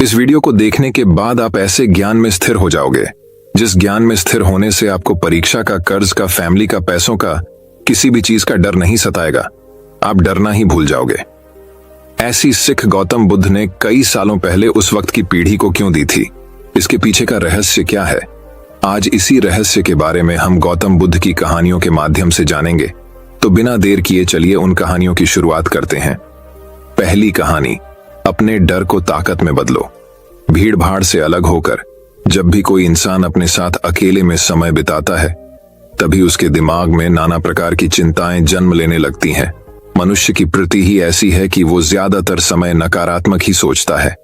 इस वीडियो को देखने के बाद आप ऐसे ज्ञान में स्थिर हो जाओगे जिस ज्ञान में स्थिर होने से आपको परीक्षा का, कर्ज का, फैमिली का, पैसों का, किसी भी चीज का डर नहीं सताएगा। आप डरना ही भूल जाओगे। ऐसी सीख गौतम बुद्ध ने कई सालों पहले उस वक्त की पीढ़ी को क्यों दी थी? इसके पीछे का रहस्य क्या है? आज इसी रहस्य के बारे में हम गौतम बुद्ध की कहानियों के माध्यम से जानेंगे। तो बिना देर किए चलिए उन कहानियों की शुरुआत करते हैं। पहली कहानी, अपने डर को ताकत में बदलो। भीड़ भाड़ से अलग होकर जब भी कोई इंसान अपने साथ अकेले में समय बिताता है, तभी उसके दिमाग में नाना प्रकार की चिंताएं जन्म लेने लगती हैं। मनुष्य की प्रवृत्ति ही ऐसी है कि वो ज्यादातर समय नकारात्मक ही सोचता है।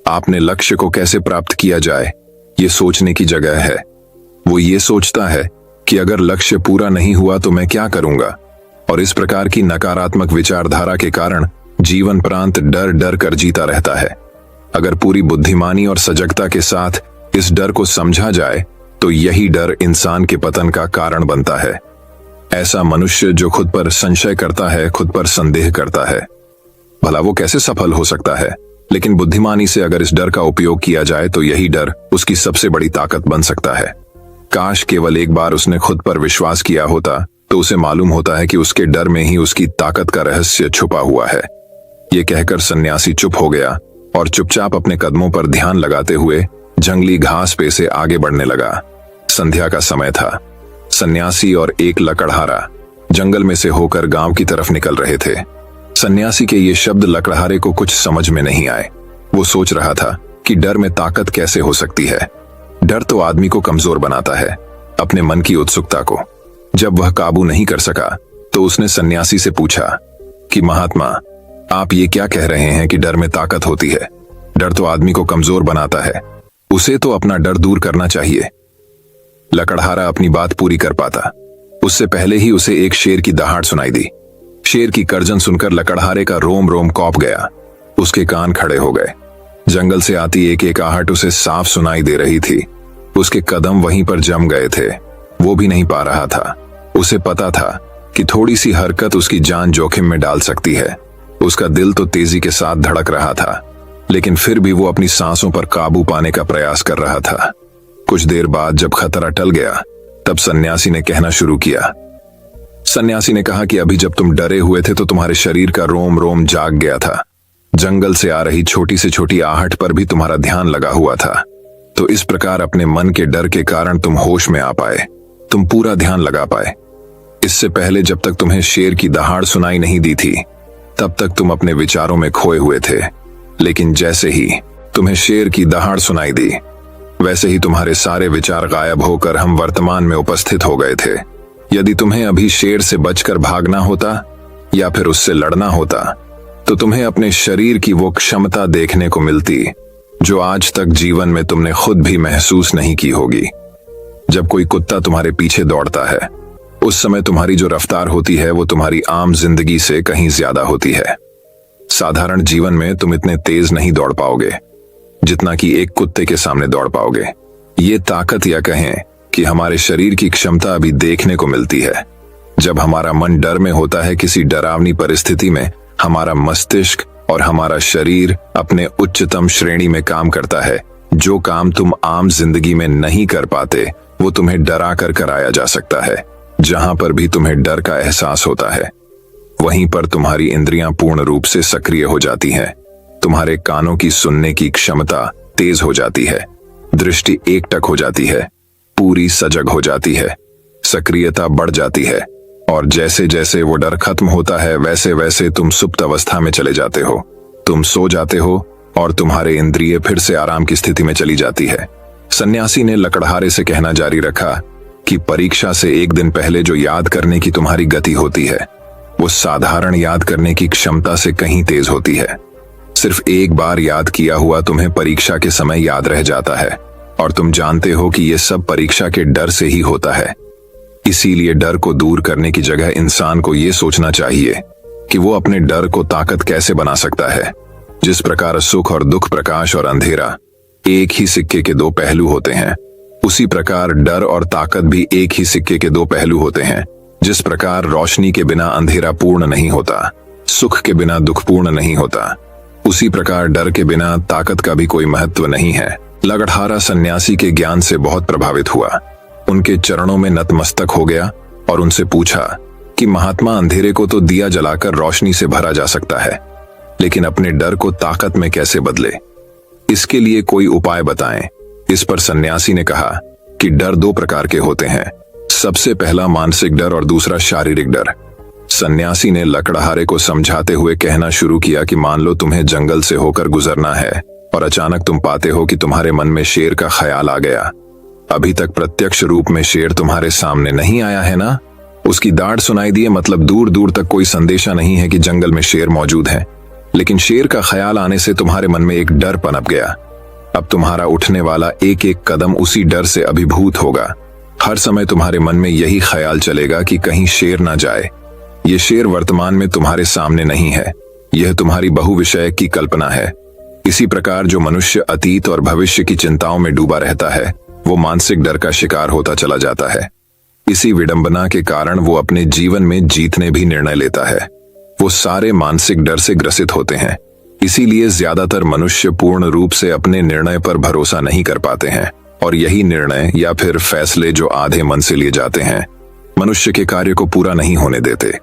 आपने लक्ष्य को कैसे प्राप्त किया जाए, ये सोचने की जगह है। वो ये सोचता है कि अगर लक्ष्य पूरा नहीं हुआ तो मैं क्या करूंगा, और इस प्रकार की नकारात्मक विचारधारा के कारण जीवन प्रांत डर डर कर जीता रहता है। अगर पूरी बुद्धिमानी और सजगता के साथ इस डर को समझा जाए तो यही डर इंसान के पतन का कारण बनता है। ऐसा मनुष्य जो खुद पर संशय करता है, खुद पर संदेह करता है, भला वो कैसे सफल हो सकता है? लेकिन बुद्धिमानी से अगर इस डर का उपयोग किया जाए तो यही डर उसकी सबसे बड़ी ताकत बन सकता है। काश केवल एक बार उसने खुद पर विश्वास किया होता तो उसे मालूम होता है कि उसके डर में ही उसकी ताकत का रहस्य छुपा हुआ है। ये कहकर सन्यासी चुप हो गया और चुपचाप अपने कदमों पर ध्यान लगाते हुए जंगली घास पे से आगे बढ़ने लगा। संध्या का समय था। सन्यासी और एक लकड़हारा जंगल में से होकर गांव की तरफ निकल रहे थे। सन्यासी के ये शब्द लकड़हारे को कुछ समझ में नहीं आए। वो सोच रहा था कि डर में ताकत कैसे हो सकती है। डर तो आदमी को कमजोर बनाता है, अपने मन की उत्सुकता को। जब वह काबू नहीं कर सका तो उसने सन्यासी से पूछा कि महात्मा, आप ये क्या कह रहे हैं कि डर में ताकत होती है? डर तो आदमी को कमजोर बनाता है, उसे तो अपना डर दूर करना चाहिए। लकड़हारा अपनी बात पूरी कर पाता उससे पहले ही उसे एक शेर की दहाड़ सुनाई दी। शेर की गर्जन सुनकर लकड़हारे का रोम रोम कौंप गया। उसके कान खड़े हो गए। जंगल से आती एक एक आहट उसे साफ सुनाई दे रही थी। उसके कदम वहीं पर जम गए थे। वो भी नहीं पा रहा था। उसे पता था कि थोड़ी सी हरकत उसकी जान जोखिम में डाल सकती है। उसका दिल तो तेजी के साथ धड़क रहा था, लेकिन फिर भी वो अपनी सांसों पर काबू पाने का प्रयास कर रहा था। कुछ देर बाद जब खतरा टल गया तब सन्यासी ने कहना शुरू किया। सन्यासी ने कहा कि अभी जब तुम डरे हुए थे तो तुम्हारे शरीर का रोम रोम जाग गया था। जंगल से आ रही छोटी से छोटी आहट पर भी तुम्हारा ध्यान लगा हुआ था। तो इस प्रकार अपने मन के डर के कारण तुम होश में आ पाए, तुम पूरा ध्यान लगा पाए। इससे पहले जब तक तुम्हें शेर की दहाड़ सुनाई नहीं दी थी तब तक तुम अपने विचारों में खोए हुए थे। लेकिन जैसे ही तुम्हें शेर की दहाड़ सुनाई दी वैसे ही तुम्हारे सारे विचार गायब होकर हम वर्तमान में उपस्थित हो गए थे। यदि तुम्हें अभी शेर से बचकर भागना होता या फिर उससे लड़ना होता तो तुम्हें अपने शरीर की वो क्षमता देखने को मिलती जो आज तक जीवन में तुमने खुद भी महसूस नहीं की होगी। जब कोई कुत्ता तुम्हारे पीछे दौड़ता है उस समय तुम्हारी जो रफ्तार होती है वो तुम्हारी आम जिंदगी से कहीं ज्यादा होती है। साधारण जीवन में तुम इतने तेज नहीं दौड़ पाओगे जितना कि एक कुत्ते के सामने दौड़ पाओगे। ये ताकत या कहें कि हमारे शरीर की क्षमता अभी देखने को मिलती है। जब हमारा मन डर में होता है, किसी डरावनी परिस्थिति में, हमारा मस्तिष्क और हमारा शरीर अपने उच्चतम श्रेणी में काम करता है। जो काम तुम आम जिंदगी में नहीं कर पाते वो तुम्हें डरा कर कराया जा सकता है। जहां पर भी तुम्हें डर का एहसास होता है वहीं पर तुम्हारी इंद्रियां पूर्ण रूप से सक्रिय हो जाती हैं। तुम्हारे कानों की सुनने की क्षमता तेज हो जाती है, दृष्टि एकटक हो जाती है, पूरी सजग हो जाती है, सक्रियता बढ़ जाती है। और जैसे जैसे वो डर खत्म होता है वैसे वैसे तुम सुप्त अवस्था में चले जाते हो। तुम सो जाते हो और तुम्हारे इंद्रिय फिर से आराम की स्थिति में चली जाती है। सन्यासी ने लकड़हारे से कहना जारी रखा कि परीक्षा से एक दिन पहले जो याद करने की तुम्हारी गति होती है वो साधारण याद करने की क्षमता से कहीं तेज होती है। सिर्फ एक बार याद किया हुआ तुम्हें परीक्षा के समय याद रह जाता है और तुम जानते हो कि यह सब परीक्षा के डर से ही होता है। इसीलिए डर को दूर करने की जगह इंसान को यह सोचना चाहिए कि वो अपने डर को ताकत कैसे बना सकता है। जिस प्रकार सुख और दुख, प्रकाश और अंधेरा एक ही सिक्के के दो पहलू होते हैं, उसी प्रकार डर और ताकत भी एक ही सिक्के के दो पहलू होते हैं। जिस प्रकार रोशनी के बिना अंधेरा पूर्ण नहीं होता, सुख के बिना दुख पूर्ण नहीं होता, उसी प्रकार डर के बिना ताकत का भी कोई महत्व नहीं है। लगड़हारा सन्यासी के ज्ञान से बहुत प्रभावित हुआ, उनके चरणों में नतमस्तक हो गया और उनसे पूछा कि महात्मा, अंधेरे को तो दिया जलाकर रोशनी से भरा जा सकता है, लेकिन अपने डर को ताकत में कैसे बदले? इसके लिए कोई उपाय बताएं। इस पर सन्यासी ने कहा कि डर दो प्रकार के होते हैं, सबसे पहला मानसिक डर और दूसरा शारीरिक डर। सन्यासी ने लकड़हारे को समझाते हुए कहना शुरू किया कि मान लो तुम्हें जंगल से होकर गुजरना है और अचानक तुम पाते हो कि तुम्हारे मन में शेर का ख्याल आ गया। अभी तक प्रत्यक्ष रूप में शेर तुम्हारे सामने नहीं आया है ना? उसकी दाढ़ सुनाई दी है, मतलब दूर दूर तक कोई संदेशा नहीं है कि जंगल में शेर मौजूद है, लेकिन शेर का ख्याल आने से तुम्हारे मन में एक डर पनप गया। अब तुम्हारा उठने वाला एक एक कदम उसी डर से अभिभूत होगा। हर समय तुम्हारे मन में यही ख्याल चलेगा कि कहीं शेर ना जाए। ये शेर वर्तमान में तुम्हारे सामने नहीं है, यह तुम्हारी बहुविषय की कल्पना है। इसी प्रकार जो मनुष्य अतीत और भविष्य की चिंताओं में डूबा रहता है, वो मानसिक डर का शिकार होता चला जाता है। इसी विडंबना के कारण वो अपने जीवन में जीतने भी निर्णय लेता है। वो सारे मानसिक डर से ग्रसित होते हैं। इसीलिए ज्यादातर मनुष्य पूर्ण रूप से अपने निर्णय पर भरोसा नहीं कर पाते हैं, और यही निर्णय या फिर फैसले जो आधे मन से लिए जाते हैं, मनुष्य के कार्य को पूरा नहीं होने देते।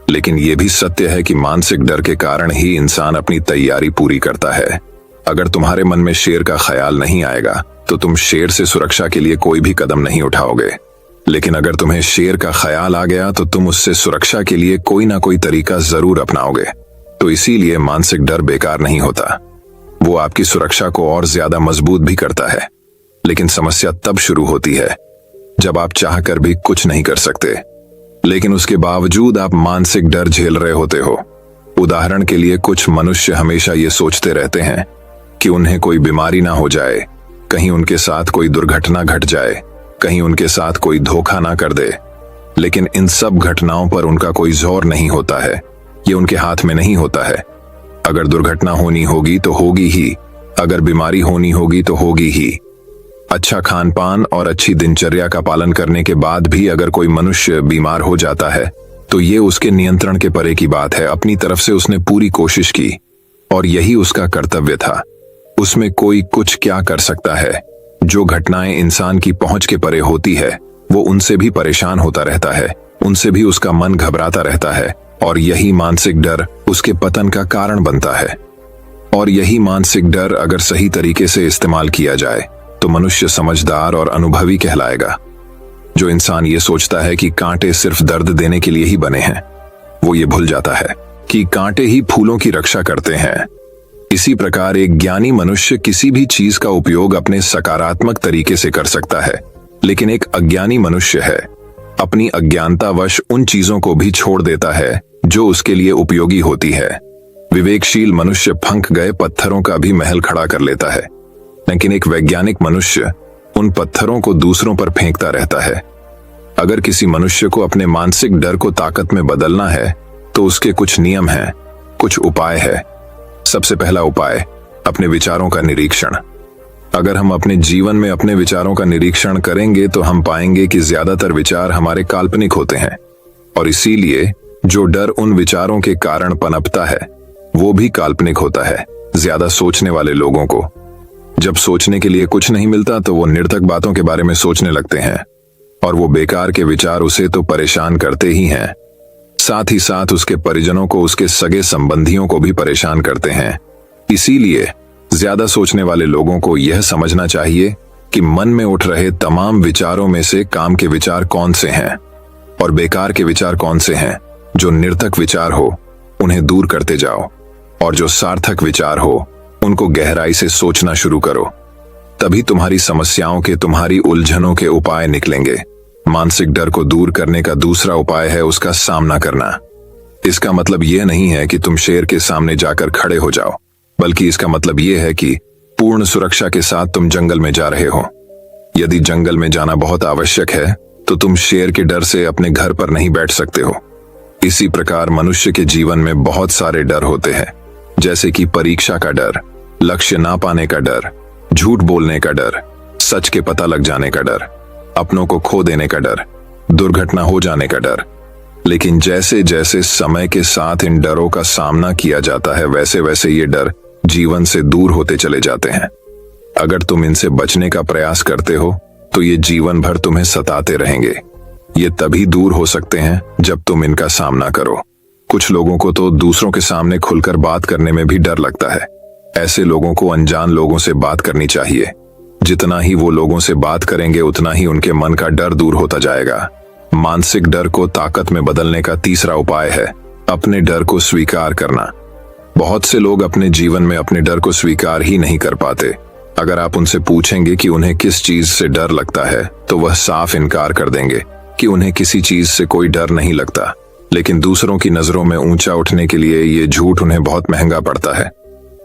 लेकिन यह भी सत्य है कि मानसिक डर के कारण ही इंसान अपनी तैयारी पूरी करता है। अगर तुम्हारे मन में शेर का ख्याल नहीं आएगा तो तुम शेर से सुरक्षा के लिए कोई भी कदम नहीं उठाओगे, लेकिन अगर तुम्हें शेर का ख्याल आ गया तो तुम उससे सुरक्षा के लिए कोई ना कोई तरीका जरूर अपनाओगे। तो इसीलिए मानसिक डर बेकार नहीं होता, वो आपकी सुरक्षा को और ज्यादा मजबूत भी करता है। लेकिन समस्या तब शुरू होती है जब आप चाहकर भी कुछ नहीं कर सकते, लेकिन उसके बावजूद आप मानसिक डर झेल रहे होते हो। उदाहरण के लिए कुछ मनुष्य हमेशा ये सोचते रहते हैं कि उन्हें कोई बीमारी ना हो जाए, कहीं उनके साथ कोई दुर्घटना घट जाए, कहीं उनके साथ कोई धोखा ना कर दे। लेकिन इन सब घटनाओं पर उनका कोई जोर नहीं होता है, ये उनके हाथ में नहीं होता है। अगर दुर्घटना होनी होगी तो होगी ही, अगर बीमारी होनी होगी तो होगी ही। अच्छा खान पान और अच्छी दिनचर्या का पालन करने के बाद भी अगर कोई मनुष्य बीमार हो जाता है तो ये उसके नियंत्रण के परे की बात है। अपनी तरफ से उसने पूरी कोशिश की और यही उसका कर्तव्य था। उसमें कोई कुछ क्या कर सकता है? जो घटनाएं इंसान की पहुंच के परे होती है वो उनसे भी परेशान होता रहता है, उनसे भी उसका मन घबराता रहता है, और यही मानसिक डर उसके पतन का कारण बनता है। और यही मानसिक डर अगर सही तरीके से इस्तेमाल किया जाए तो मनुष्य समझदार और अनुभवी कहलाएगा। जो इंसान ये सोचता है कि कांटे सिर्फ दर्द देने के लिए ही बने हैं, वो ये भूल जाता है कि कांटे ही फूलों की रक्षा करते हैं। इसी प्रकार एक ज्ञानी मनुष्य किसी भी चीज का उपयोग अपने सकारात्मक तरीके से कर सकता है, लेकिन एक अज्ञानी मनुष्य है अपनी अज्ञानतावश उन चीजों को भी छोड़ देता है जो उसके लिए उपयोगी होती है। विवेकशील मनुष्य फंक गए पत्थरों का भी महल खड़ा कर लेता है, लेकिन एक वैज्ञानिक मनुष्य उन पत्थरों को दूसरों पर फेंकता रहता है। अगर किसी मनुष्य को अपने मानसिक डर को ताकत में बदलना है तो उसके कुछ नियम हैं, कुछ उपाय है। सबसे पहला उपाय, अपने विचारों का निरीक्षण। अगर हम अपने जीवन में अपने विचारों का निरीक्षण करेंगे तो हम पाएंगे कि ज्यादातर विचार हमारे काल्पनिक होते हैं, और इसीलिए जो डर उन विचारों के कारण पनपता है वो भी काल्पनिक होता है। ज्यादा सोचने वाले लोगों को जब सोचने के लिए कुछ नहीं मिलता तो वो निरर्थक बातों के बारे में सोचने लगते हैं, और वो बेकार के विचार उसे तो परेशान करते ही हैं, साथ ही साथ उसके परिजनों को, उसके सगे संबंधियों को भी परेशान करते हैं। इसीलिए ज्यादा सोचने वाले लोगों को यह समझना चाहिए कि मन में उठ रहे तमाम विचारों में से काम के विचार कौन से हैं और बेकार के विचार कौन से हैं। जो निरर्थक विचार हो उन्हें दूर करते जाओ, और जो सार्थक विचार हो उनको गहराई से सोचना शुरू करो। तभी तुम्हारी समस्याओं के, तुम्हारी उलझनों के उपाय निकलेंगे। मानसिक डर को दूर करने का दूसरा उपाय है उसका सामना करना। इसका मतलब यह नहीं है कि तुम शेर के सामने जाकर खड़े हो जाओ, बल्कि इसका मतलब यह है कि पूर्ण सुरक्षा के साथ तुम जंगल में जा रहे हो। यदि जंगल में जाना बहुत आवश्यक है तो तुम शेर के डर से अपने घर पर नहीं बैठ सकते हो। इसी प्रकार मनुष्य के जीवन में बहुत सारे डर होते हैं, जैसे कि परीक्षा का डर, लक्ष्य ना पाने का डर, झूठ बोलने का डर, सच के पता लग जाने का डर, अपनों को खो देने का डर, दुर्घटना हो जाने का डर। लेकिन जैसे जैसे समय के साथ इन डरों का सामना किया जाता है वैसे वैसे ये डर जीवन से दूर होते चले जाते हैं। अगर तुम इनसे बचने का प्रयास करते हो तो ये जीवन भर तुम्हें सताते रहेंगे। ये तभी दूर हो सकते हैं जब तुम इनका सामना करो। कुछ लोगों को तो दूसरों के सामने खुलकर बात करने में भी डर लगता है। ऐसे लोगों को अनजान लोगों से बात करनी चाहिए। जितना ही वो लोगों से बात करेंगे उतना ही उनके मन का डर दूर होता जाएगा। मानसिक डर को ताकत में बदलने का तीसरा उपाय है अपने डर को स्वीकार करना। बहुत से लोग अपने जीवन में अपने डर को स्वीकार ही नहीं कर पाते। अगर आप उनसे पूछेंगे कि उन्हें किस चीज से डर लगता है तो वह साफ इनकार कर देंगे कि उन्हें किसी चीज से कोई डर नहीं लगता। लेकिन दूसरों की नजरों में ऊंचा उठने के लिए ये झूठ उन्हें बहुत महंगा पड़ता है।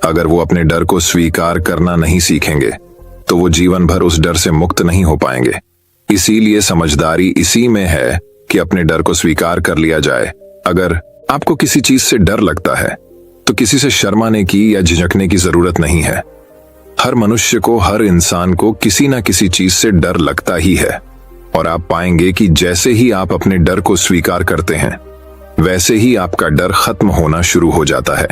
अगर वो अपने डर को स्वीकार करना नहीं सीखेंगे तो वो जीवन भर उस डर से मुक्त नहीं हो पाएंगे। इसीलिए समझदारी इसी में है कि अपने डर को स्वीकार कर लिया जाए। अगर आपको किसी चीज से डर लगता है तो किसी से शर्माने की या झिझकने की जरूरत नहीं है। हर मनुष्य को, हर इंसान को किसी ना किसी चीज से डर लगता ही है। और आप पाएंगे कि जैसे ही आप अपने डर को स्वीकार करते हैं वैसे ही आपका डर खत्म होना शुरू हो जाता है।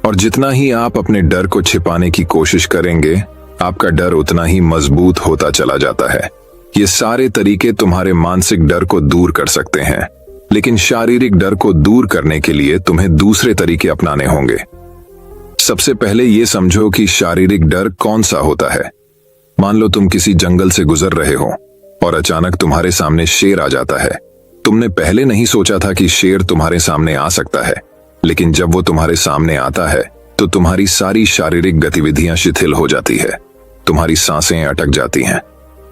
और जितना ही आप अपने डर को छिपाने की कोशिश करेंगे आपका डर उतना ही मजबूत होता चला जाता है। ये सारे तरीके तुम्हारे मानसिक डर को दूर कर सकते हैं, लेकिन शारीरिक डर को दूर करने के लिए तुम्हें दूसरे तरीके अपनाने होंगे। सबसे पहले ये समझो कि शारीरिक डर कौन सा होता है। मान लो तुम किसी जंगल से गुजर रहे हो और अचानक तुम्हारे सामने शेर आ जाता है। तुमने पहले नहीं सोचा था कि शेर तुम्हारे सामने आ सकता है, लेकिन जब वो तुम्हारे सामने आता है तो तुम्हारी सारी शारीरिक गतिविधियां शिथिल हो जाती है। तुम्हारी सांसें अटक जाती हैं,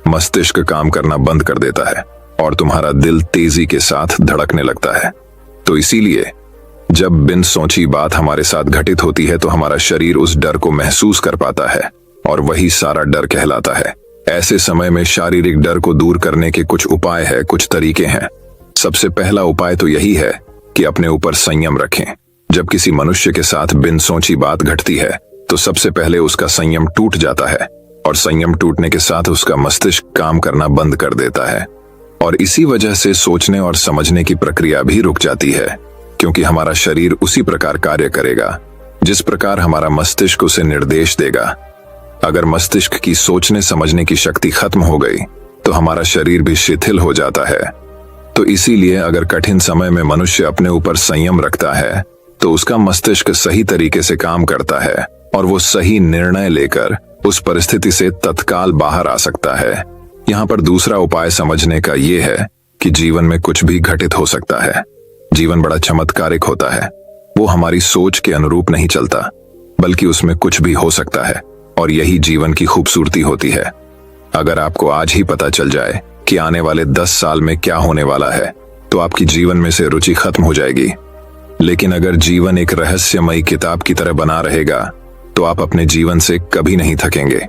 मस्तिष्क काम करना बंद कर देता है और तुम्हारा दिल तेजी के साथ धड़कने लगता है। तो इसीलिए जब बिन सोची बात हमारे साथ घटित होती है तो हमारा शरीर उस डर को महसूस कर पाता है और वही सारा डर कहलाता है। ऐसे समय में शारीरिक डर को दूर करने के कुछ उपाय है, कुछ तरीके हैं। सबसे पहला उपाय तो यही है कि अपने ऊपर संयम रखें। जब किसी मनुष्य के साथ बिन सोची बात घटती है तो सबसे पहले उसका संयम टूट जाता है और संयम टूटने के साथ उसका मस्तिष्क काम करना बंद कर देता है और इसी वजह से सोचने और समझने की प्रक्रिया भी रुक जाती है, क्योंकि हमारा शरीर उसी प्रकार कार्य करेगा जिस प्रकार हमारा मस्तिष्क उसे निर्देश देगा। अगर मस्तिष्क की सोचने समझने की शक्ति खत्म हो गई तो हमारा शरीर भी शिथिल हो जाता है। तो इसीलिए अगर कठिन समय में मनुष्य अपने ऊपर संयम रखता है तो उसका मस्तिष्क सही तरीके से काम करता है और वो सही निर्णय लेकर उस परिस्थिति से तत्काल बाहर आ सकता है। यहाँ पर दूसरा उपाय समझने का ये है कि जीवन में कुछ भी घटित हो सकता है। जीवन बड़ा चमत्कारिक होता है। वो हमारी सोच के अनुरूप नहीं चलता, बल्कि उसमें कुछ भी हो सकता है और यही जीवन की खूबसूरती होती है। अगर आपको आज ही पता चल जाए कि आने वाले 10 साल में क्या होने वाला है तो आपकी जीवन में से रुचि खत्म हो जाएगी। लेकिन अगर जीवन एक रहस्यमयी किताब की तरह बना रहेगा तो आप अपने जीवन से कभी नहीं थकेंगे।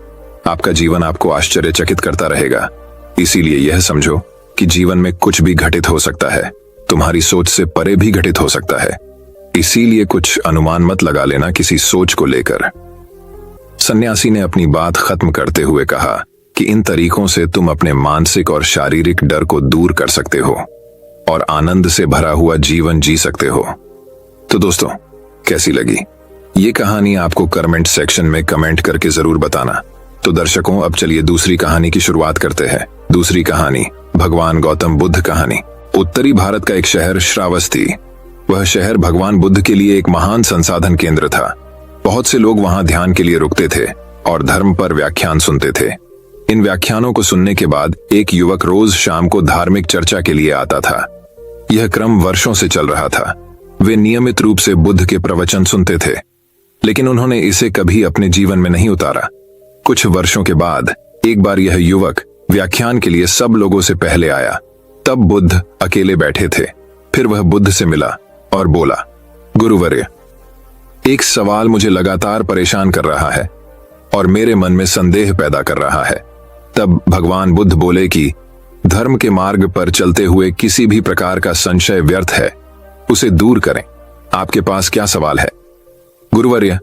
आपका जीवन आपको आश्चर्यचकित करता रहेगा। इसीलिए यह समझो कि जीवन में कुछ भी घटित हो सकता है, तुम्हारी सोच से परे भी घटित हो सकता है। इसीलिए कुछ अनुमान मत लगा लेना किसी सोच को लेकर। सन्यासी ने अपनी बात खत्म करते हुए कहा कि इन तरीकों से तुम अपने मानसिक और शारीरिक डर को दूर कर सकते हो और आनंद से भरा हुआ जीवन जी सकते हो। तो दोस्तों, कैसी लगी ये कहानी? आपको कमेंट सेक्शन में कमेंट करके जरूर बताना। तो दर्शकों, अब चलिए दूसरी कहानी की शुरुआत करते हैं। दूसरी कहानी भगवान गौतम बुद्ध कहानी। उत्तरी भारत का एक शहर श्रावस्ती। वह शहर भगवान बुद्ध के लिए एक महान संसाधन केंद्र था। बहुत से लोग वहां ध्यान के लिए रुकते थे और धर्म पर व्याख्यान सुनते थे। इन व्याख्यानों को सुनने के बाद एक युवक रोज शाम को धार्मिक चर्चा के लिए आता था। यह क्रम वर्षों से चल रहा था। वे नियमित रूप से बुद्ध के प्रवचन सुनते थे, लेकिन उन्होंने इसे कभी अपने जीवन में नहीं उतारा। कुछ वर्षों के बाद एक बार यह युवक व्याख्यान के लिए सब लोगों से पहले आया। तब बुद्ध अकेले बैठे थे। फिर वह बुद्ध से मिला और बोला, गुरुवर्य, एक सवाल मुझे लगातार परेशान कर रहा है और मेरे मन में संदेह पैदा कर रहा है। तब भगवान बुद्ध बोले कि धर्म के मार्ग पर चलते हुए किसी भी प्रकार का संशय व्यर्थ है, उसे दूर करें। आपके पास क्या सवाल है? गुरुवर्य,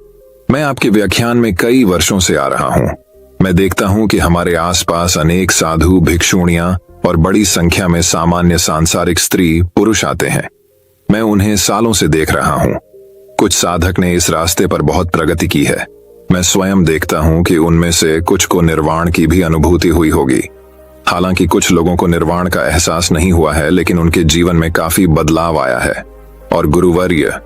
मैं आपके व्याख्यान में कई वर्षों से आ रहा हूं। मैं देखता हूं कि हमारे आसपास अनेक साधु, भिक्षुणियां और बड़ी संख्या में सामान्य सांसारिक स्त्री पुरुष आते हैं। मैं उन्हें सालों से देख रहा हूं। कुछ साधक ने इस रास्ते पर बहुत प्रगति की है। मैं स्वयं देखता हूं कि उनमें से कुछ को निर्वाण की भी अनुभूति हुई होगी। हालांकि कुछ लोगों को निर्वाण का एहसास नहीं हुआ है, लेकिन उनके जीवन में काफी बदलाव आया है। और गुरुवर्य,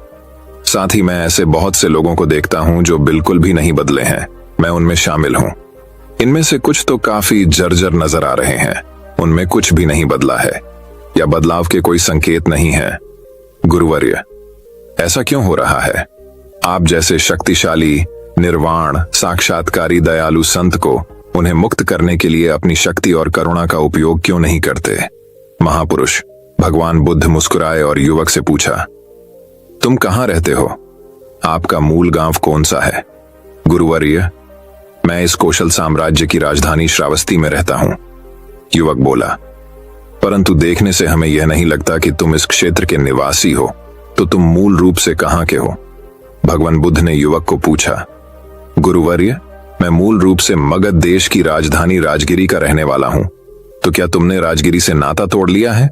साथ ही मैं ऐसे बहुत से लोगों को देखता हूं जो बिल्कुल भी नहीं बदले हैं। मैं उनमें शामिल हूं। इनमें से कुछ तो काफी जर्जर नजर आ रहे हैं। उनमें कुछ भी नहीं बदला है या बदलाव के कोई संकेत नहीं है। गुरुवर्य, ऐसा क्यों हो रहा है? आप जैसे शक्तिशाली, निर्वाण, साक्षात्कारी, दयालु संत को उन्हें मुक्त करने के लिए अपनी शक्ति और करुणा का उपयोग क्यों नहीं करते? महापुरुष भगवान बुद्ध मुस्कुराए और युवक से पूछा, तुम कहां रहते हो? आपका मूल गांव कौन सा है? गुरुवर्य, मैं इस कौशल साम्राज्य की राजधानी श्रावस्ती में रहता हूं। युवक बोला, परंतु देखने से हमें यह नहीं लगता कि तुम इस क्षेत्र के निवासी हो, तो तुम मूल रूप से कहां के हो? भगवान बुद्ध ने युवक को पूछा। गुरुवर्य, मैं मूल रूप से मगध देश की राजधानी राजगिरी का रहने वाला हूं। तो क्या तुमने राजगिरी से नाता तोड़ लिया है?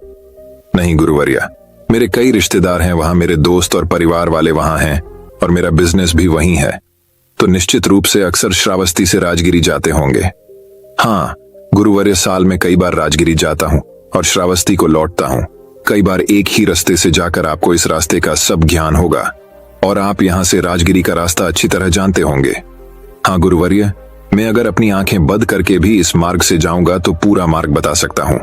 नहीं गुरुवर्य, मेरे कई रिश्तेदार हैं वहां, मेरे दोस्त और परिवार वाले वहां हैं और मेरा बिजनेस भी वहीं है। तो निश्चित रूप से अक्सर श्रावस्ती से राजगिरी जाते होंगे। हाँ गुरुवर्य, साल में कई बार राजगिरी जाता हूं और श्रावस्ती को लौटता हूं। कई बार एक ही रास्ते से जाकर आपको इस रास्ते का सब ज्ञान होगा और आप यहां से राजगिरी का रास्ता अच्छी तरह जानते होंगे। हाँ गुरुवर्य, मैं अगर अपनी आंखें बंद करके भी इस मार्ग से जाऊंगा तो पूरा मार्ग बता सकता हूं,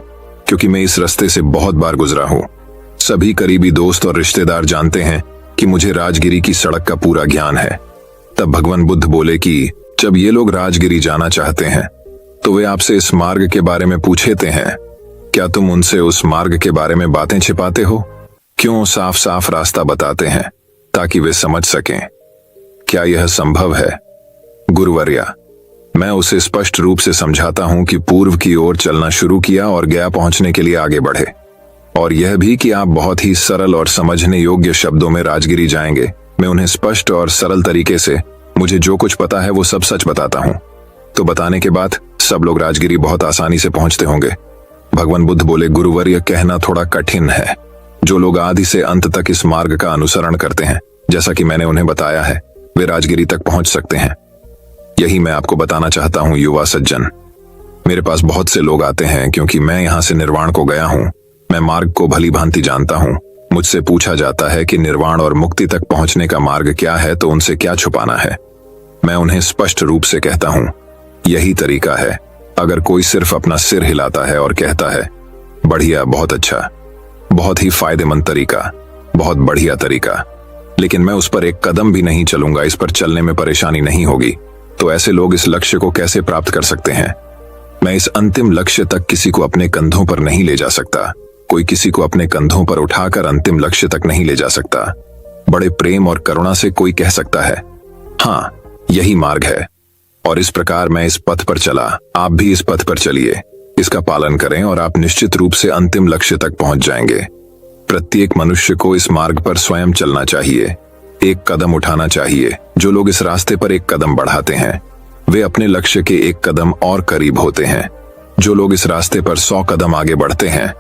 क्योंकि मैं इस रास्ते से बहुत बार गुजरा हूं। सभी करीबी दोस्त और रिश्तेदार जानते हैं कि मुझे राजगिरी की सड़क का पूरा ज्ञान है। तब भगवान बुद्ध बोले कि जब ये लोग राजगिरी जाना चाहते हैं तो वे आपसे इस मार्ग के बारे में पूछते हैं। क्या तुम उनसे उस मार्ग के बारे में बातें छिपाते हो? क्यों साफ साफ रास्ता बताते हैं ताकि वे समझ सकें? क्या यह संभव है? गुरुवर्या, मैं उसे स्पष्ट रूप से समझाता हूं कि पूर्व की ओर चलना शुरू किया और गया पहुंचने के लिए आगे बढ़े, और यह भी कि आप बहुत ही सरल और समझने योग्य शब्दों में राजगिरी जाएंगे। मैं उन्हें स्पष्ट और सरल तरीके से मुझे जो कुछ पता है वो सब सच बताता हूं। तो बताने के बाद सब लोग राजगिरी बहुत आसानी से पहुंचते होंगे। भगवान बुद्ध बोले, गुरुवर्य, कहना थोड़ा कठिन है। जो लोग आदि से अंत तक इस मार्ग का अनुसरण करते हैं, जैसा कि मैंने उन्हें बताया है, वे राजगिरी तक पहुंच सकते हैं। यही मैं आपको बताना चाहता हूं युवा सज्जन। मेरे पास बहुत से लोग आते हैं क्योंकि मैं यहां से निर्वाण को गया हूं। मैं मार्ग को भली भांति जानता हूं। मुझसे पूछा जाता है कि निर्वाण और मुक्ति तक पहुंचने का मार्ग क्या है, तो उनसे क्या छुपाना है। मैं उन्हें स्पष्ट रूप से कहता हूं, यही तरीका है। अगर कोई सिर्फ अपना सिर हिलाता है और कहता है बढ़िया, बहुत अच्छा, बहुत ही फायदेमंद तरीका, बहुत बढ़िया तरीका, लेकिन मैं उस पर एक कदम भी नहीं चलूंगा, इस पर चलने में परेशानी नहीं होगी, तो ऐसे लोग इस लक्ष्य को कैसे प्राप्त कर सकते हैं? मैं इस अंतिम लक्ष्य तक किसी को अपने कंधों पर नहीं ले जा सकता। कोई किसी को अपने कंधों पर उठाकर अंतिम लक्ष्य तक नहीं ले जा सकता। बड़े प्रेम और करुणा से कोई कह सकता है, हाँ यही मार्ग है। और इस प्रकार मैं इस पथ पर चला, आप भी इस पथ पर चलिए, इसका पालन करें और आप निश्चित रूप से अंतिम लक्ष्य तक पहुंच जाएंगे। प्रत्येक मनुष्य को इस मार्ग पर स्वयं चलना चाहिए, एक कदम उठाना चाहिए। जो लोग इस रास्ते पर एक कदम बढ़ाते हैं वे अपने लक्ष्य के एक कदम और करीब होते हैं। जो लोग इस रास्ते पर 100 कदम आगे बढ़ते हैं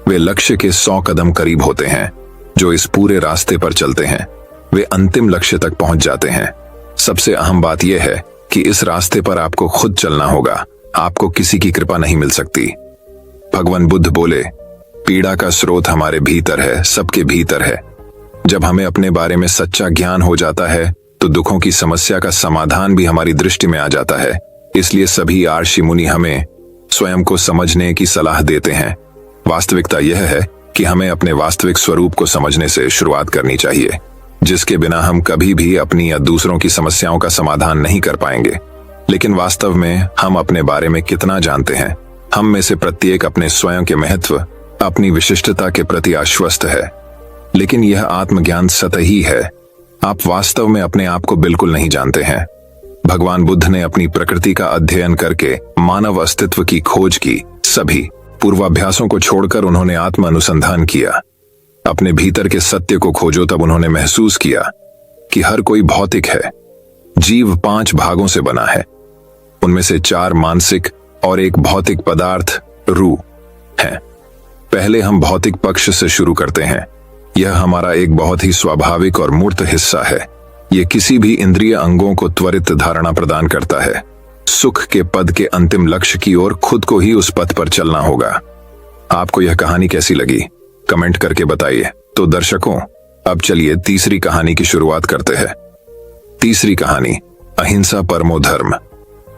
वे लक्ष्य के 100 कदम करीब होते हैं। जो इस पूरे रास्ते पर चलते हैं वे अंतिम लक्ष्य तक पहुंच जाते हैं। सबसे अहम बात यह है कि इस रास्ते पर आपको खुद चलना होगा, आपको किसी की कृपा नहीं मिल सकती। भगवान बुद्ध बोले, पीड़ा का स्रोत हमारे भीतर है, सबके भीतर है। जब हमें अपने बारे में सच्चा ज्ञान हो जाता है तो दुखों की समस्या का समाधान भी हमारी दृष्टि में आ जाता है। इसलिए सभी आर्षि मुनि हमें स्वयं को समझने की सलाह देते हैं। वास्तविकता यह है कि हमें अपने वास्तविक स्वरूप को समझने से शुरुआत करनी चाहिए, जिसके बिना हम कभी भी अपनी या दूसरों की समस्याओं का समाधान नहीं कर पाएंगे। लेकिन वास्तव में हम अपने बारे में कितना जानते हैं? हम में से प्रत्येक अपने स्वयं के महत्व, अपनी विशिष्टता के प्रति आश्वस्त है, लेकिन यह आत्मज्ञान सतही है। आप वास्तव में अपने आप को बिल्कुल नहीं जानते हैं। भगवान बुद्ध ने अपनी प्रकृति का अध्ययन करके मानव अस्तित्व की खोज की। सभी पूर्वाभ्यासों को छोड़कर उन्होंने आत्म अनुसंधान किया। अपने भीतर के सत्य को खोजो, तब उन्होंने महसूस किया कि हर कोई भौतिक है। जीव 5 भागों से बना है, उनमें से 4 मानसिक और 1 भौतिक पदार्थ रूह है। पहले हम भौतिक पक्ष से शुरू करते हैं। यह हमारा एक बहुत ही स्वाभाविक और मूर्त हिस्सा है। यह किसी भी इंद्रिय अंगों को त्वरित धारणा प्रदान करता है। सुख के पद के अंतिम लक्ष्य की ओर खुद को ही उस पथ पर चलना होगा। आपको यह कहानी कैसी लगी कमेंट करके बताइए। तो दर्शकों, अब चलिए तीसरी कहानी की शुरुआत करते हैं। तीसरी कहानी, अहिंसा परमो धर्म।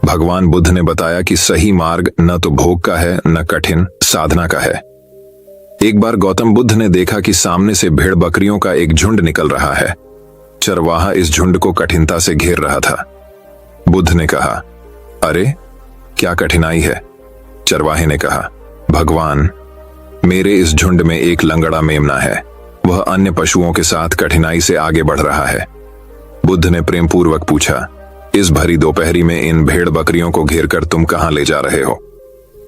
भगवान बुद्ध ने बताया कि सही मार्ग न तो भोग का है न कठिन साधना का है। एक बार गौतम बुद्ध ने देखा कि सामने से भेड़ बकरियों का एक झुंड निकल रहा है। चरवाहा इस झुंड को कठिनता से घेर रहा था। बुद्ध ने कहा, अरे क्या कठिनाई है? चरवाहे ने कहा, भगवान, मेरे इस झुंड में एक लंगड़ा मेमना है। वह अन्य पशुओं के साथ कठिनाई से आगे बढ़ रहा है। बुद्ध ने प्रेम पूर्वक पूछा, इस भरी दोपहरी में इन भेड़ बकरियों को घेरकर तुम कहां ले जा रहे हो?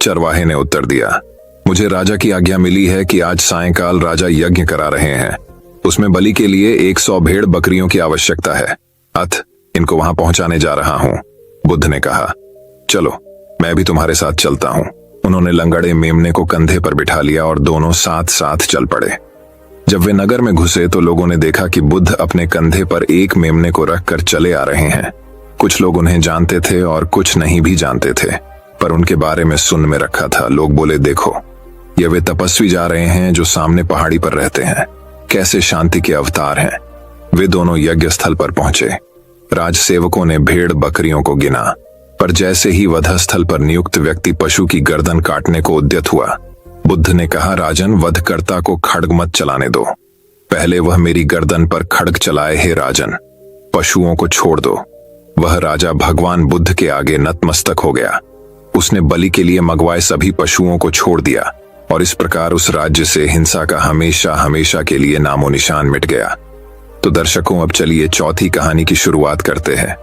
चरवाहे ने उत्तर दिया, मुझे राजा की आज्ञा मिली है कि आज सायंकाल राजा यज्ञ करा रहे हैं। उसमें बलि के लिए 100 भेड़ बकरियों की आवश्यकता है। अतः इनको वहां पहुंचाने जा रहा हूं। बुद्ध ने कहा, चलो मैं भी तुम्हारे साथ चलता हूं। उन्होंने लंगड़े मेमने को कंधे पर बिठा लिया और दोनों साथ साथ चल पड़े। जब वे नगर में घुसे तो लोगों ने देखा कि बुद्ध अपने कंधे पर एक मेमने को रखकर चले आ रहे हैं। कुछ लोग उन्हें जानते थे और कुछ नहीं भी जानते थे, पर उनके बारे में सुन में रखा था। लोग बोले, देखो ये वे तपस्वी जा रहे हैं जो सामने पहाड़ी पर रहते हैं। कैसे शांति के अवतार हैं। वे दोनों यज्ञ स्थल पर पहुंचे। राजसेवकों ने भेड़ बकरियों को गिना, पर जैसे ही वधस्थल पर नियुक्त व्यक्ति पशु की गर्दन काटने को उद्यत हुआ, बुद्ध ने कहा, राजन, वधकर्ता को खड्ग मत चलाने दो। पहले वह मेरी गर्दन पर खड्ग चलाए। हे राजन, पशुओं को छोड़ दो। वह राजा भगवान बुद्ध के आगे नतमस्तक हो गया। उसने बलि के लिए मंगवाए सभी पशुओं को छोड़ दिया और इस प्रकार उस राज्य से हिंसा का हमेशा हमेशा के लिए नामो निशान मिट गया। तो दर्शकों, अब चलिए चौथी कहानी की शुरुआत करते हैं।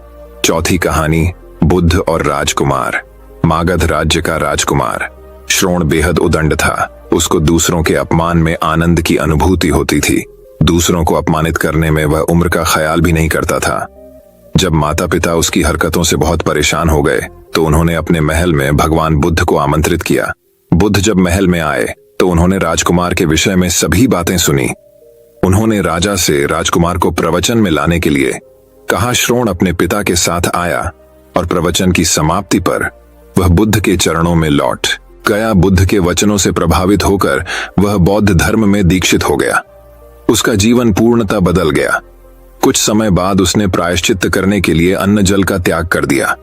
चौथी कहानी, बुद्ध और राजकुमार। मागध राज्य का राजकुमार श्रोण बेहद उदंड था। उसको दूसरों के अपमान में आनंद की अनुभूति होती थी। दूसरों को अपमानित करने में वह उम्र का ख्याल भी नहीं करता था। जब माता पिता उसकी हरकतों से बहुत परेशान हो गए तो उन्होंने अपने महल में भगवान बुद्ध को आमंत्रित किया। बुद्ध जब महल में आए तो उन्होंने राजकुमार के विषय में सभी बातें सुनी। उन्होंने राजा से राजकुमार को प्रवचन में लाने के लिए कहा। श्रोण अपने पिता के साथ आया और प्रवचन की समाप्ति पर वह बुद्ध के चरणों में लौट गया। बुद्ध के वचनों से प्रभावित होकर वह बौद्ध धर्म में दीक्षित हो गया। उसका जीवन पूर्णतः बदल गया। कुछ समय बाद उसने प्रायश्चित्त करने के लिए अन्न जल का त्याग कर दिया।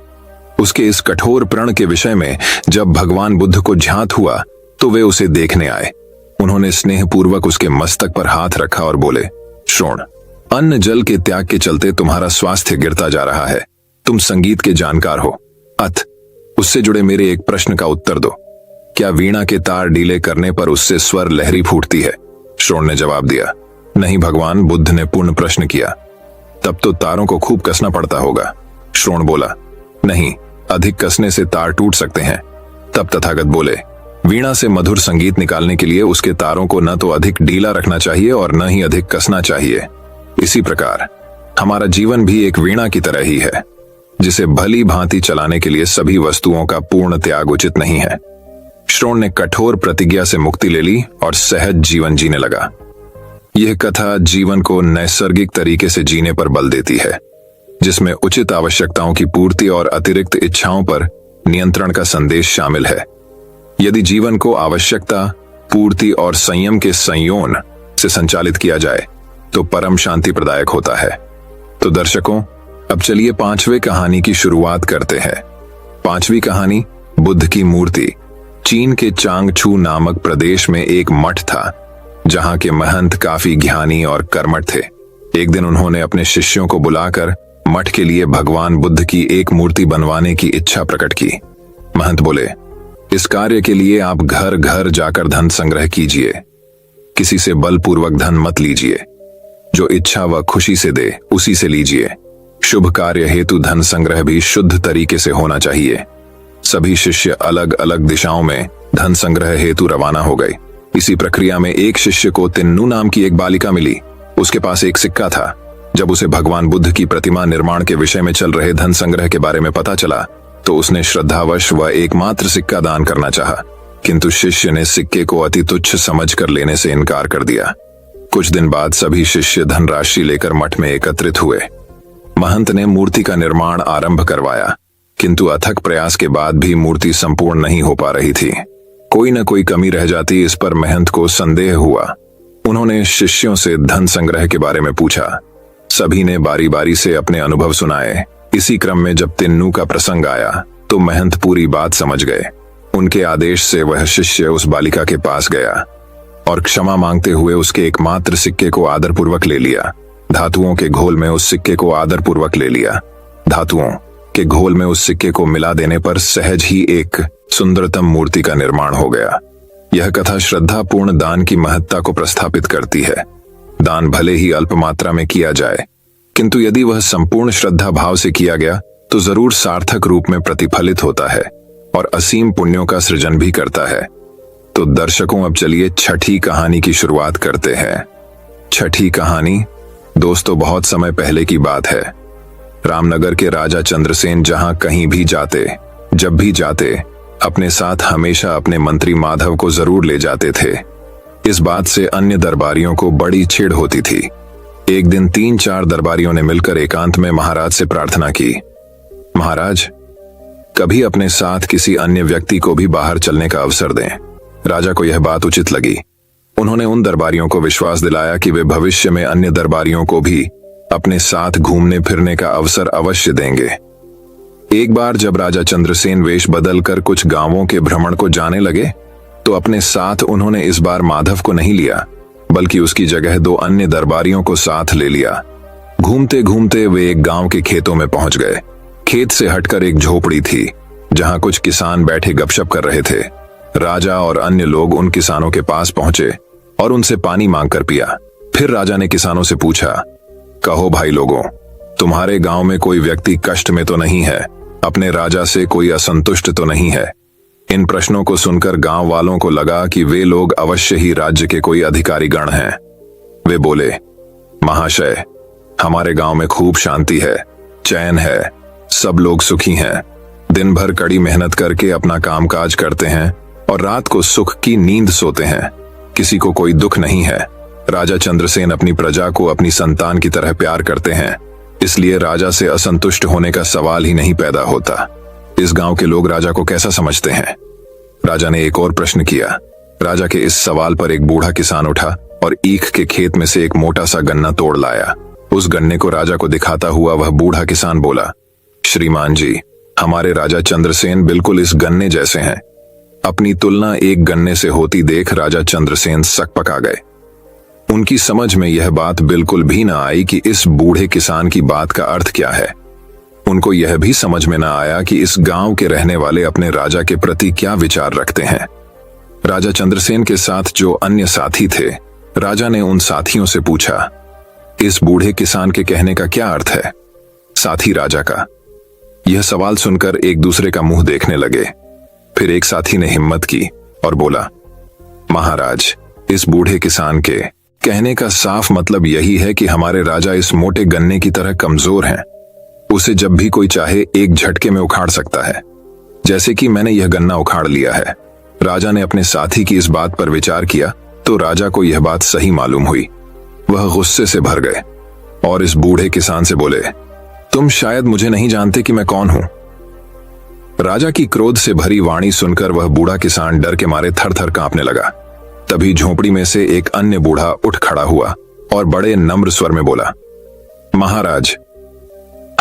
उसके इस कठोर प्रण के विषय में जब भगवान बुद्ध को झांत हुआ तो वे उसे देखने आए। उन्होंने स्नेहपूर्वक उसके मस्तक पर हाथ रखा और बोले, श्रोण, अन्न जल के त्याग के चलते तुम्हारा स्वास्थ्य गिरता जा रहा है। तुम संगीत के जानकार हो, अतः उससे जुड़े मेरे एक प्रश्न का उत्तर दो। क्या वीणा के तार ढीले करने पर उससे स्वर लहरी फूटती है? श्रोण ने जवाब दिया, नहीं भगवान। बुद्ध ने पूर्ण प्रश्न किया, तब तो तारों को खूब कसना पड़ता होगा। श्रोण बोला, नहीं, अधिक कसने से तार टूट सकते हैं। तब तथागत बोले, वीणा से मधुर संगीत निकालने के लिए उसके तारों को न तो अधिक ढीला रखना चाहिए और न ही अधिक कसना चाहिए। इसी प्रकार हमारा जीवन भी एक वीणा की तरह ही है, जिसे भली भांति चलाने के लिए सभी वस्तुओं का पूर्ण त्याग उचित नहीं है। श्रोण ने कठोर प्रतिज्ञा से मुक्ति ले ली और सहज जीवन जीने लगा। यह कथा जीवन को नैसर्गिक तरीके से जीने पर बल देती है, जिसमें उचित आवश्यकताओं की पूर्ति और अतिरिक्त इच्छाओं पर नियंत्रण का संदेश शामिल है। यदि जीवन को आवश्यकता, पूर्ति और संयम के संयोजन से संचालित किया जाए तो परम शांति प्रदायक होता है। तो दर्शकों, अब चलिए पांचवें कहानी की शुरुआत करते हैं। पांचवी कहानी, बुद्ध की मूर्ति। चीन के चांगछू नामक प्रदेश में एक मठ था, जहां के महंत काफी ज्ञानी और कर्मठ थे। एक दिन उन्होंने अपने शिष्यों को बुलाकर मठ के लिए भगवान बुद्ध की एक मूर्ति बनवाने की इच्छा प्रकट की। महंत बोले, इस कार्य के लिए आप घर घर जाकर धन संग्रह कीजिए। किसी से बलपूर्वक धन मत लीजिए। जो इच्छा व खुशी से दे उसी से लीजिए। शुभ कार्य हेतु धन संग्रह भी शुद्ध तरीके से होना चाहिए। सभी शिष्य अलग अलग दिशाओं में धन संग्रह हेतु रवाना हो गए। इसी प्रक्रिया में एक शिष्य को तिन्नू नाम की एक बालिका मिली। उसके पास एक सिक्का था। जब उसे भगवान बुद्ध की प्रतिमा निर्माण के विषय में चल रहे धन संग्रह के बारे में पता चला तो उसने श्रद्धावश वह एकमात्र सिक्का दान करना चाहा, किंतु शिष्य ने सिक्के को अति तुच्छ समझकर लेने से इनकार कर दिया। कुछ दिन बाद सभी शिष्य धनराशि लेकर मठ में एकत्रित हुए। महंत ने मूर्ति का निर्माण आरंभ करवाया, किंतु अथक प्रयास के बाद भी मूर्ति संपूर्ण नहीं हो पा रही थी। कोई न कोई कमी रह जाती, इस पर महंत को संदेह हुआ। उन्होंने शिष्यों से धन संग्रह के बारे में पूछा। सभी ने बारी बारी से अपने अनुभव सुनाए। इसी क्रम में जब तिन्नू का प्रसंग आया तो महंत पूरी बात समझ गए। उनके आदेश से वह शिष्य उस बालिका के पास गया और क्षमा मांगते हुए उसके एकमात्र सिक्के को आदरपूर्वक ले लिया। धातुओं के घोल में उस सिक्के को आदरपूर्वक ले लिया। धातुओं के घोल में उस सिक्के को मिला देने पर सहज ही एक सुंदरतम मूर्ति का निर्माण हो गया। यह कथा श्रद्धापूर्ण दान की महत्ता को प्रस्थापित करती है। दान भले ही अल्प मात्रा में किया जाए, किंतु यदि वह संपूर्ण श्रद्धा भाव से किया गया तो जरूर सार्थक रूप में प्रतिफलित होता है और असीम पुण्यों का सृजन भी करता है। तो दर्शकों, अब चलिए छठी कहानी की शुरुआत करते हैं। छठी कहानी दोस्तों बहुत समय पहले की बात है। रामनगर के राजा चंद्रसेन जहां कहीं भी जाते, जब भी जाते, अपने साथ हमेशा अपने मंत्री माधव को जरूर ले जाते थे। इस बात से अन्य दरबारियों को बड़ी चिढ़ होती थी। एक दिन 3-4 दरबारियों ने मिलकर एकांत में महाराज से प्रार्थना की, महाराज, कभी अपने साथ किसी अन्य व्यक्ति को भी बाहर चलने का अवसर दें। राजा को यह बात उचित लगी। उन्होंने उन दरबारियों को विश्वास दिलाया कि वे भविष्य में अन्य दरबारियों को भी अपने साथ घूमने फिरने का अवसर अवश्य देंगे। एक बार जब राजा चंद्रसेन वेश बदलकर कुछ गांवों के भ्रमण को जाने लगे तो अपने साथ उन्होंने इस बार माधव को नहीं लिया, बल्कि उसकी जगह 2 अन्य दरबारियों को साथ ले लिया। घूमते घूमते वे एक गांव के खेतों में पहुंच गए। खेत से हटकर एक झोपड़ी थी जहां कुछ किसान बैठे गपशप कर रहे थे। राजा और अन्य लोग उन किसानों के पास पहुंचे और उनसे पानी मांगकर पिया। फिर राजा ने किसानों से पूछा, कहो भाई लोगों, तुम्हारे गांव में कोई व्यक्ति कष्ट में तो नहीं है? अपने राजा से कोई असंतुष्ट तो नहीं है? इन प्रश्नों को सुनकर गांव वालों को लगा कि वे लोग अवश्य ही राज्य के कोई अधिकारी गण हैं। वे बोले, महाशय, हमारे गांव में खूब शांति है, चैन है, सब लोग सुखी हैं। दिन भर कड़ी मेहनत करके अपना कामकाज करते हैं और रात को सुख की नींद सोते हैं। किसी को कोई दुख नहीं है। राजा चंद्रसेन अपनी प्रजा को अपनी संतान की तरह प्यार करते हैं, इसलिए राजा से असंतुष्ट होने का सवाल ही नहीं पैदा होता। इस गांव के लोग राजा को कैसा समझते हैं? राजा ने एक और प्रश्न किया। राजा के इस सवाल पर एक बूढ़ा किसान उठा और ईख के खेत में से एक मोटा सा गन्ना तोड़ लाया। उस गन्ने को राजा को दिखाता हुआ वह बूढ़ा किसान बोला, श्रीमान जी, हमारे राजा चंद्रसेन बिल्कुल इस गन्ने जैसे हैं। अपनी तुलना एक गन्ने से होती देख राजा चंद्रसेन सकपका गए। उनकी समझ में यह बात बिल्कुल भी न आई कि इस बूढ़े किसान की बात का अर्थ क्या है। उनको यह भी समझ में न आया कि इस गांव के रहने वाले अपने राजा के प्रति क्या विचार रखते हैं। राजा चंद्रसेन के साथ जो अन्य साथी थे, राजा ने उन साथियों से पूछा, इस बूढ़े किसान के कहने का क्या अर्थ है? साथी राजा का यह सवाल सुनकर एक दूसरे का मुंह देखने लगे। फिर एक साथी ने हिम्मत की और बोला, महाराज, इस बूढ़े किसान के कहने का साफ मतलब यही है कि हमारे राजा इस मोटे गन्ने की तरह कमजोर हैं। उसे जब भी कोई चाहे एक झटके में उखाड़ सकता है, जैसे कि मैंने यह गन्ना उखाड़ लिया है। राजा ने अपने साथी की इस बात पर विचार किया तो राजा को यह बात सही मालूम हुई। वह गुस्से से भर गए और इस बूढ़े किसान से बोले, तुम शायद मुझे नहीं जानते कि मैं कौन हूं। राजा की क्रोध से भरी वाणी सुनकर वह बूढ़ा किसान डर के मारे थर थर कांपने लगा। तभी झोपड़ी में से एक अन्य बूढ़ा उठ खड़ा हुआ और बड़े नम्र स्वर में बोला, महाराज,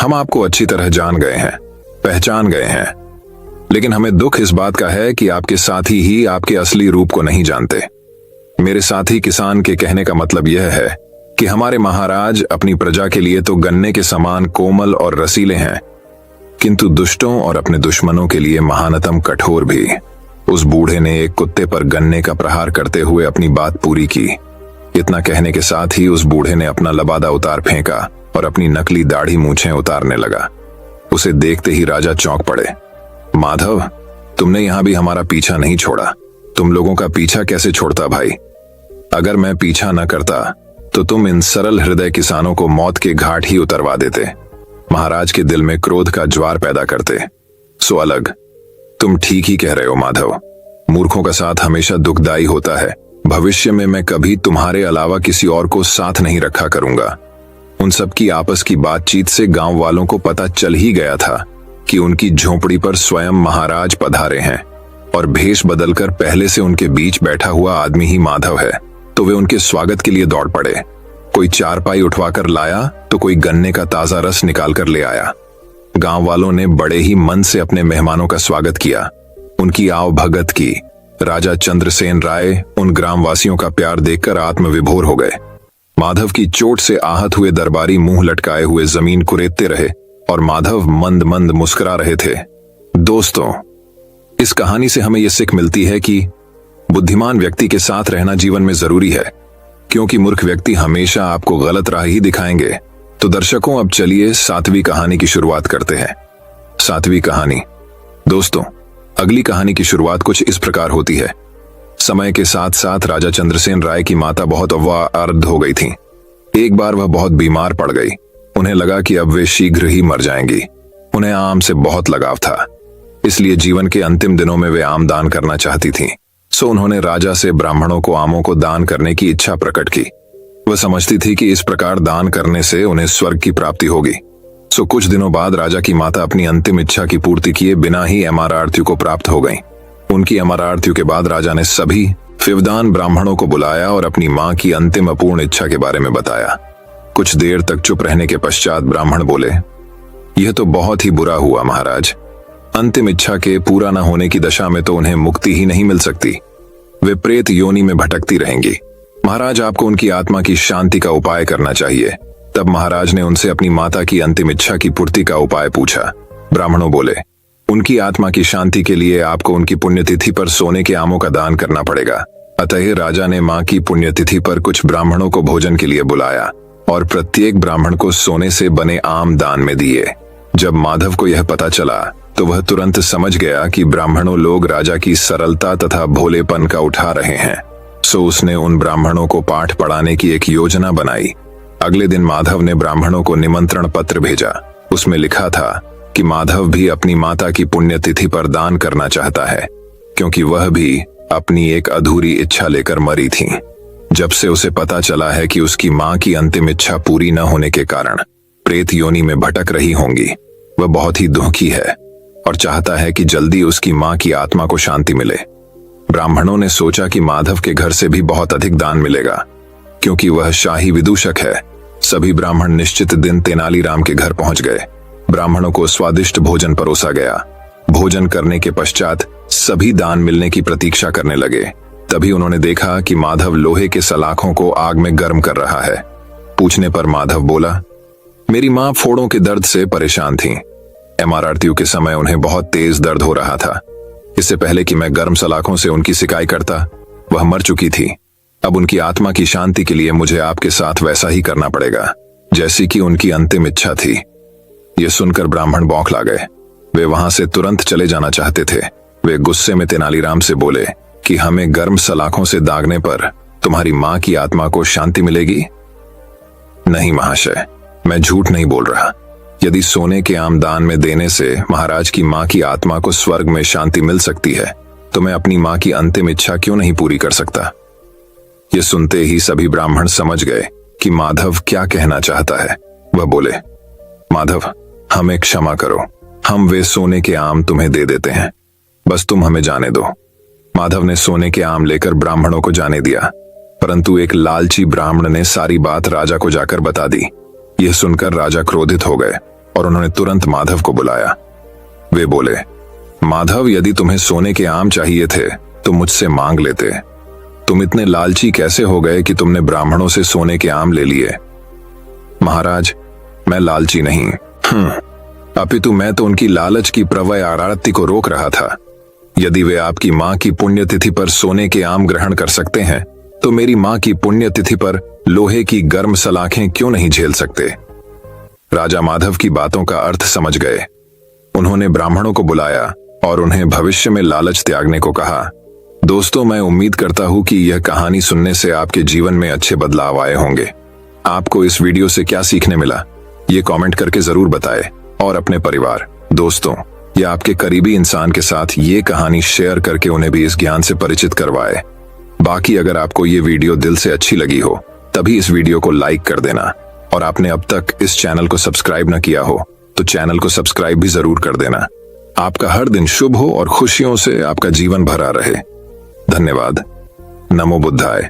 हम आपको अच्छी तरह जान गए हैं, पहचान गए हैं, लेकिन हमें दुख इस बात का है कि आपके साथी ही आपके असली रूप को नहीं जानते। मेरे साथी किसान के कहने का मतलब यह है कि हमारे महाराज अपनी प्रजा के लिए तो गन्ने के समान कोमल और रसीले हैं, किंतु दुष्टों और अपने दुश्मनों के लिए महानतम कठोर भी। उस बूढ़े ने एक कुत्ते पर गन्ने का प्रहार करते हुए अपनी बात पूरी की। इतना कहने के साथ ही उस बूढ़े ने अपना लबादा उतार फेंका और अपनी नकली दाढ़ी मूछें उतारने लगा। उसे देखते ही राजा चौंक पड़े। माधव, तुमने यहां भी हमारा पीछा नहीं छोड़ा। तुम लोगों का पीछा कैसे छोड़ता भाई? अगर मैं पीछा न करता तो तुम इन सरल हृदय किसानों को मौत के घाट ही उतरवा देते, महाराज के दिल में क्रोध का ज्वार पैदा करते। सो अलग, तुम ठीक ही कह रहे हो माधव। मूर्खों का साथ हमेशा दुखदाई होता है, भविष्य में मैं कभी तुम्हारे अलावा किसी और को साथ नहीं रखा करूंगा। उन सब की आपस की बातचीत से गांव वालों को पता चल ही गया था कि उनकी झोपड़ी पर स्वयं महाराज पधारे हैं और भेष बदलकर पहले से उनके बीच बैठा हुआ आदमी ही माधव है। तो वे उनके स्वागत के लिए दौड़ पड़े। कोई चारपाई उठवाकर लाया तो कोई गन्ने का ताजा रस निकाल कर ले आया। गांव वालों ने बड़े ही मन से अपने मेहमानों का स्वागत किया, उनकी आव भगत की। राजा चंद्रसेन राय उन ग्रामवासियों का प्यार देखकर आत्मविभोर हो गए। माधव की चोट से आहत हुए दरबारी मुंह लटकाए हुए जमीन कुरेदते रहे और माधव मंद मंद मुस्कुरा रहे थे। दोस्तों, इस कहानी से हमें यह सीख मिलती है कि बुद्धिमान व्यक्ति के साथ रहना जीवन में जरूरी है, क्योंकि मूर्ख व्यक्ति हमेशा आपको गलत राह ही दिखाएंगे। तो दर्शकों, अब चलिए 7वीं कहानी की शुरुआत करते हैं। 7वीं कहानी। दोस्तों, अगली कहानी की शुरुआत कुछ इस प्रकार होती है। समय के साथ साथ राजा चंद्रसेन राय की माता बहुत अवार्ध हो गई थीं। एक बार वह बहुत बीमार पड़ गई। उन्हें लगा कि अब वे शीघ्र ही मर जाएंगी। उन्हें आम से बहुत लगाव था, इसलिए जीवन के अंतिम दिनों में वे आम दान करना चाहती थीं। सो उन्होंने राजा से ब्राह्मणों को आमों को दान करने की इच्छा प्रकट की। वह समझती थी कि इस प्रकार दान करने से उन्हें स्वर्ग की प्राप्ति होगी। सो कुछ दिनों बाद राजा की माता अपनी अंतिम इच्छा की पूर्ति किए बिना ही अमरार्थियों को प्राप्त हो गईं। उनकी अमरार्थियों के बाद राजा ने सभी फिवदान ब्राह्मणों को बुलाया और अपनी मां की अंतिम अपूर्ण इच्छा के बारे में बताया। कुछ देर तक चुप रहने के पश्चात ब्राह्मण बोले, यह तो बहुत ही बुरा हुआ महाराज। अंतिम इच्छा के पूरा न होने की दशा में तो उन्हें मुक्ति ही नहीं मिल सकती। वे प्रेत योनि में भटकती रहेंगी। महाराज, आपको उनकी आत्मा की शांति का उपाय करना चाहिए। तब महाराज ने उनसे अपनी माता की अंतिम इच्छा की पूर्ति का उपाय पूछा। ब्राह्मणों बोले, उनकी आत्मा की शांति के लिए आपको उनकी पुण्यतिथि पर सोने के आमों का दान करना पड़ेगा। अतः राजा ने मां की पुण्यतिथि पर कुछ ब्राह्मणों को भोजन के लिए बुलाया और प्रत्येक ब्राह्मण को सोने से बने आम दान में दिए। जब माधव को यह पता चला तो वह तुरंत समझ गया कि ब्राह्मणों लोग राजा की सरलता तथा भोलेपन का उठा रहे हैं। सो उसने उन ब्राह्मणों को पाठ पढ़ाने की एक योजना बनाई। अगले दिन माधव ने ब्राह्मणों को निमंत्रण पत्र भेजा। उसमें लिखा था कि माधव भी अपनी माता की पुण्यतिथि पर दान करना चाहता है, क्योंकि वह भी अपनी एक अधूरी इच्छा लेकर मरी थी। जब से उसे पता चला है कि उसकी मां की अंतिम इच्छा पूरी न होने के कारण प्रेत योनि में भटक रही होंगी, वह बहुत ही दुखी है और चाहता है कि जल्दी उसकी मां की आत्मा को शांति मिले। ब्राह्मणों ने सोचा कि माधव के घर से भी बहुत अधिक दान मिलेगा, क्योंकि वह शाही विदूषक है। सभी ब्राह्मण निश्चित दिन तेनालीराम के घर पहुंच गए। ब्राह्मणों को स्वादिष्ट भोजन परोसा गया। भोजन करने के पश्चात सभी दान मिलने की प्रतीक्षा करने लगे। तभी उन्होंने देखा कि माधव लोहे के सलाखों को आग में गर्म कर रहा है। पूछने पर माधव बोला, मेरी मां फोड़ों के दर्द से परेशान थी। अमरार्थियों के समय उन्हें बहुत तेज दर्द हो रहा था। इससे पहले कि मैं गर्म सलाखों से उनकी सिकाई करता, वह मर चुकी थी। अब उनकी आत्मा की शांति के लिए मुझे आपके साथ वैसा ही करना पड़ेगा जैसी कि उनकी अंतिम इच्छा थी। यह सुनकर ब्राह्मण बौखला गए। वे वहां से तुरंत चले जाना चाहते थे। वे गुस्से में तेनालीराम से बोले कि हमें गर्म सलाखों से दागने पर तुम्हारी मां की आत्मा को शांति मिलेगी? नहीं महाशय, मैं झूठ नहीं बोल रहा। यदि सोने के आम दान में देने से महाराज की मां की आत्मा को स्वर्ग में शांति मिल सकती है, तो मैं अपनी मां की अंतिम इच्छा क्यों नहीं पूरी कर सकता? यह सुनते ही सभी ब्राह्मण समझ गए कि माधव क्या कहना चाहता है। वह बोले, माधव, हमें क्षमा करो, हम वे सोने के आम तुम्हें दे देते हैं, बस तुम हमें जाने दो। माधव ने सोने के आम लेकर ब्राह्मणों को जाने दिया, परंतु एक लालची ब्राह्मण ने सारी बात राजा को जाकर बता दी। यह सुनकर राजा क्रोधित हो गए और उन्होंने तुरंत माधव को बुलाया। वे बोले, माधव, यदि तुम्हें सोने के आम चाहिए थे तो मुझसे मांग लेते। तुम इतने लालची कैसे हो गए कि तुमने ब्राह्मणों से सोने के आम ले लिए? महाराज, मैं लालची नहीं, अपितु मैं तो उनकी लालच की प्रवय आरती को रोक रहा था। यदि वे आपकी मां की पुण्यतिथि पर सोने के आम ग्रहण कर सकते हैं, तो मेरी मां की पुण्यतिथि पर लोहे की गर्म सलाखें क्यों नहीं झेल सकते? राजा माधव की बातों का अर्थ समझ गए। उन्होंने ब्राह्मणों को बुलाया और उन्हें भविष्य में लालच त्यागने को कहा। दोस्तों, मैं उम्मीद करता हूं कि यह कहानी सुनने से आपके जीवन में अच्छे बदलाव आए होंगे। आपको इस वीडियो से क्या सीखने मिला, ये कमेंट करके जरूर बताएं और अपने परिवार, दोस्तों या आपके करीबी इंसान के साथ ये कहानी शेयर करके उन्हें भी इस ज्ञान से परिचित करवाएं। बाकी अगर आपको ये वीडियो दिल से अच्छी लगी हो तभी इस वीडियो को लाइक कर देना, और आपने अब तक इस चैनल को सब्सक्राइब न किया हो तो चैनल को सब्सक्राइब भी जरूर कर देना। आपका हर दिन शुभ हो और खुशियों से आपका जीवन भरा रहे। धन्यवाद। नमो बुद्धाय।